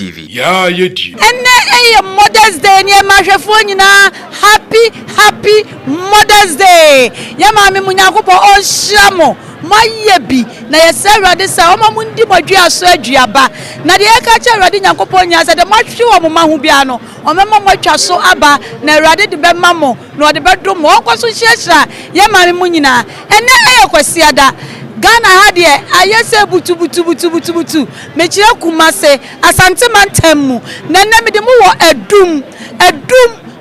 TV. Yeah, you do. And Mother's Day, near Mashafuna. Happy Mother's Day. Yamami Munyakupo on Shamo. My yebi na yesera de sa oma mundi modua so aduaba na de eka rade nyankopon sa de matwe wo mama hu bia no o mema matwa so aba na rade de be mamo na de be do mo kwaso hyiahira ye mame mu nyina ene kwasiada Ghana ha de ayese butu mechire kumase asante mantemu na na me de mu wo adum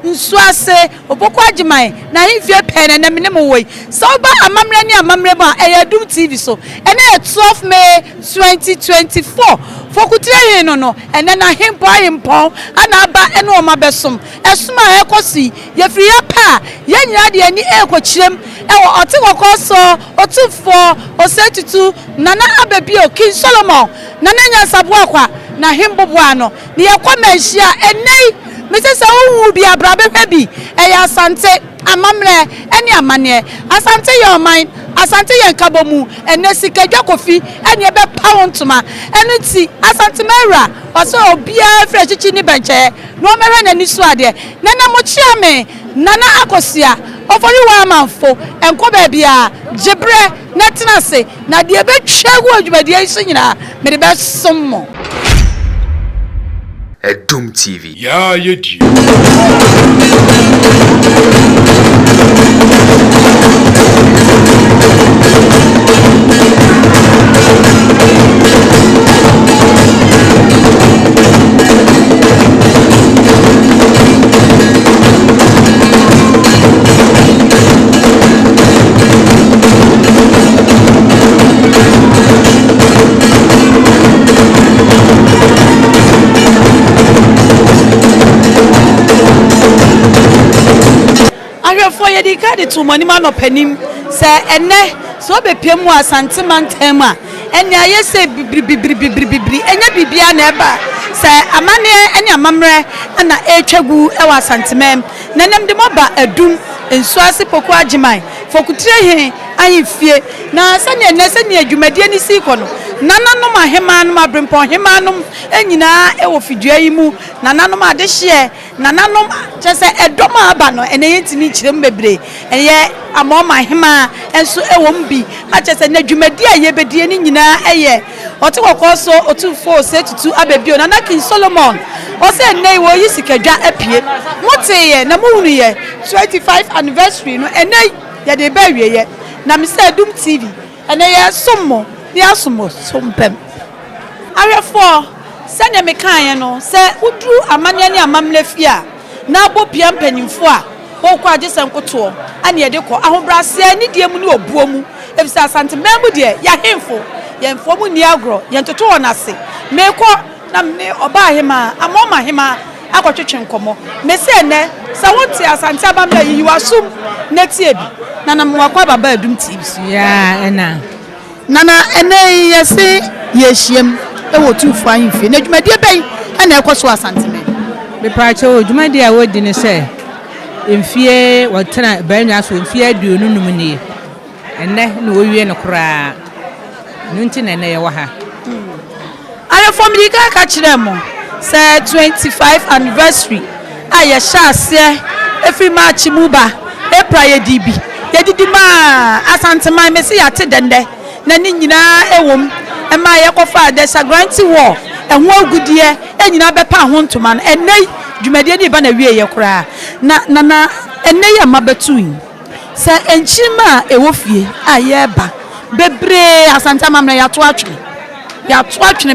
nsuase oboko agiman na himfie pen na me ne mo woi so ba amamre ni amamre ma eyadum TV so ene 12 May 2024 fokutre no ene na himpo ana ba ene o mabesom esuma ekosi ye free pa ye nyira de ani ekokirem ewo otekokoso Otumfuo osetutu nana ababio King Solomon nana nyansabo akwa na himbo boano ne yakwa Manhyia enei Mrs. Owu bi abrabe bi eya asante amamre eni amane asante your mind asante yen kabomu ene sikadwa kofi eni ebe pawntuma eni ti asante mera oso obia frechichi ni benche no mere na nisu ade nana mo chiame nana akosia ofori wa manfo enko ba bia jebre netenase na de ebe twegu adwumade iso nyina me de be sommo Doom TV. Yeah, you do. Yedika to monima no panim say ene so be piemu asante mantem a ene ayese bibibibibibibibri enya bibia na eba say amane enya mamre na etwagu e wa santemem nanem de moba adum ensuase poku agiman fokutre he ahifie na sane adwumadie ni si kono nananom ahemanom abrempon hemanom enyina e wo fidua yi mu nananom adehye nananom chese edoma aba no ene yentimi kirem bebre eye Amoamanhene enso e wo mbi achese na adwumadie ayebedie ni nyina eye otekokoso Otumfuo setutu ababio nana King Solomon ose nei wo yisikadwa apie moteye na muhunu ye 25 anniversary no ene ye de ba wieye na me say Doom TV ene ye sommo ni asomo sompem arefo sanya me kan no se udru amane ni amamle fia na abopia mpanimfo a wokwa agese nkoto ane ye de ko ahobrase ni die mu ni obuo mu efisa asante membu de ya hemfo yemfo mu ni agro yentoto wonase meko na me oba ahema Amoamanhene akwatwetwe nkomo mese ne sa wonti asante abamle yiwasum netie bi nana mwakwa baba Doom TV ya ena nana ene yesi yehiem ewo Otumfuo ahimfie na dwumadie ben ena ekoso asante me be paache o dwumadie a wodi ne se emfie wotena banwa so emfie aduonu num ne enne na wowie ne kura nunti na ene ye wa ha ara family ka kiremo say 25 anniversary aye shase every march muba April yedibi yedidi ma asante man me se yate dende na ni nyina ewom e ma ye kofa de sagranti war ehwo agudie enyina bepa ho ntoma no enei dwumadie ni ba na wie ye kura na enei amabetuin se enchima ewofie aye ba bebre asante amamna ya to atwe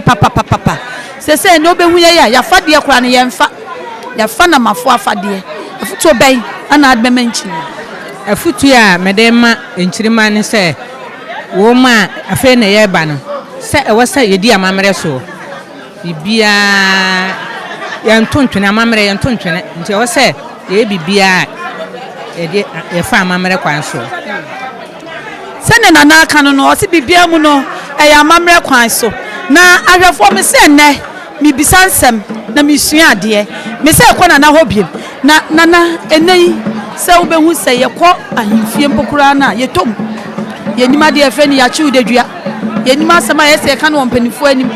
papa se no behu ye ya fade kura ne yemfa ya fa na mafo afade afuto ben ana adbema nchi afutu a medema enchirima ne se wo ma afa na ye ba no se e wasa yedi amamre so bibia ya ntontwene amamre ya ntontwene nti wasa ye bibia ye fa amamre kwan so sene na na aka no o se bibia mu no e ya amamre kwan so na ahwefo me se ne mi bisansem na mi sua ade me se ko na hobiem na enei se wo behu se ye ko ahimfie mpokura na ye tom ye nima de efe ni ya chiudedua ye nima asema ye se ka no mpanifo anim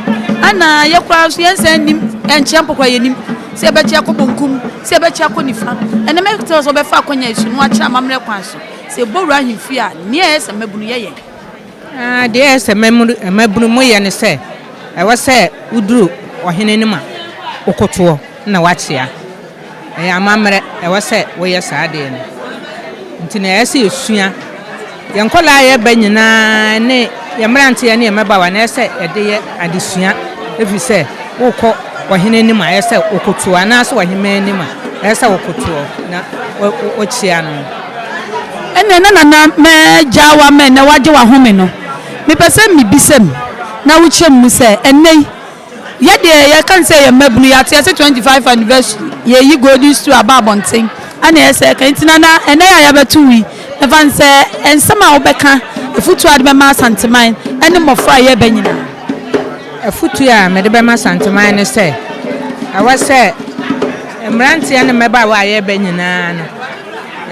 ana ye kwa so ye nsa anim enche mpokwa yenim se ebechi akobonkum se ebechi akonifa ene me tell so be fa akonya isu no akira mamre kwan so se boru ahimfi a ne ese mabunu yeye de ese mabunu mo ye ne se e wo se uduru ohene ni ma okoto na wachia amamre e wo se wo ye saade ne ntina ese esua yenkola ye banyina ne yemrante ye ne yemba wa na ese ede ye adesua efi se wokọ ohene ni ma ese okoto ana so ohene ni ma ese okoto na ochia no ene na me jawa me na waje wa home no me pese mi bisem na wuchem mu se ene ye de ye kan se ye mabunu ya tie 25 anniversary ye yi golden stool ababonten ana ese kan tina na ene ya betu wi e fan se ensema obeka efutu ade be ma santeman ene mofra ye banyina efutu ya me de be ma santeman ne se awase emrante ya ne meba wa ye banyina no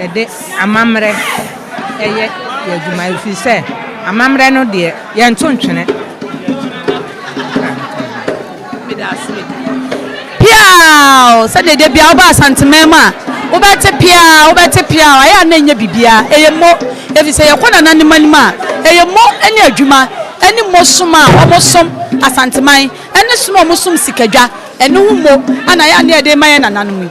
ede amamre eye yaduma fi se amamre no de ye ntontwene piao se de bia oba santeman ma obete pia aya na nya bibia eyemo efi se ye kona nan manima eyemo ene adwuma ene mosoma omosom asanteman ene soma omosom sikadwa ene humo ana ya na de maye nananum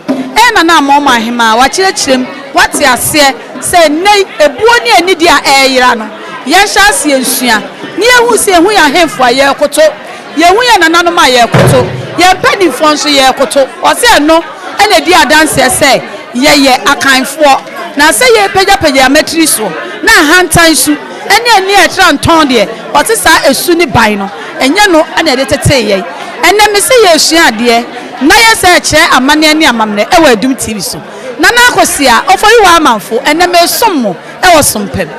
na Amoamanhene wa kirechirem wate ase se nei ebuo ni ani dia eyira no ye hya ase ensua ni ehu se ehu ya hemfo aye koto ye hu ya nananum aye koto ye pedi fonso ye koto o se no ene dia dance se ye akanfo na se ye pagya metri so na hantan su ene etra nton de o te sa esu ni ban no enye no ene de tete ye ene me se ye esua de na ye se kire amane ani amamne e wa adum tv so na na akosia ofori wa amanfo ene me sommo e wo sompem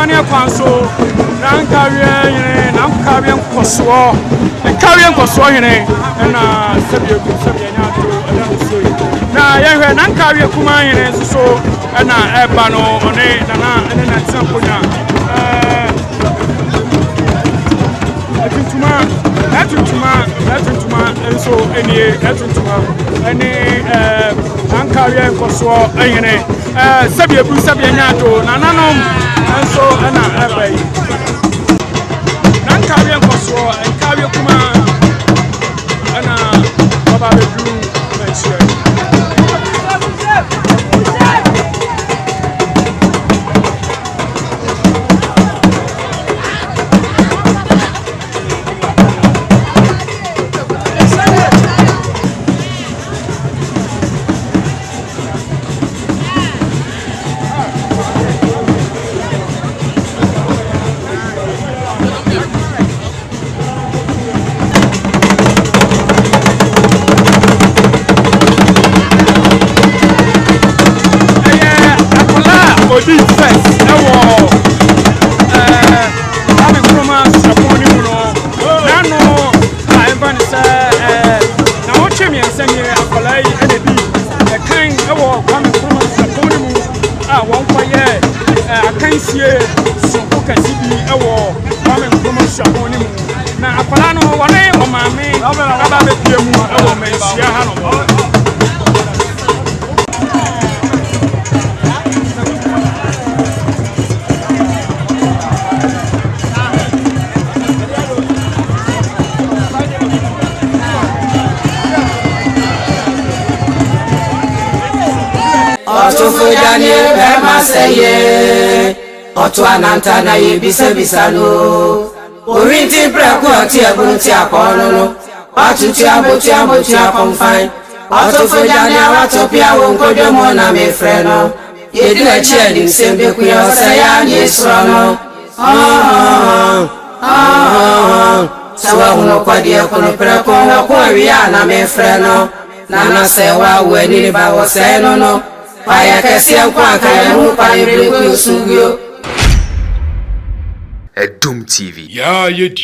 amane kwanso na nkawie na nkawie nkoso nkawie nkoso hene na sabia nyato na so na yehwe na nkawie kuma hene so na eba no one na tsamponya Atuntuma so enie atuntuma ene ankawie nkoso ehene sabia nyato na nanom so na ebai nankawie nkoso enkawie kuma ana baba bedu Manhyia na akwala no wone o maame aba bepie mu e wo Manhyia ha no Otumfuo Daniel bema seye otu ananta na yebisa no orinti preku ati abunti akono atutu abotu akonfan Otumfuo Daniel watopia wonkodo mo na mefre no yedu achi adim sembe ku ya osaya ni esro no sawa huno kwadi akono preku ko awia na mefre no na sewa weni ni ba wose no Paya kesiya kwa kaya mupa ibreku yusugyo Edum TV. Ya yedi.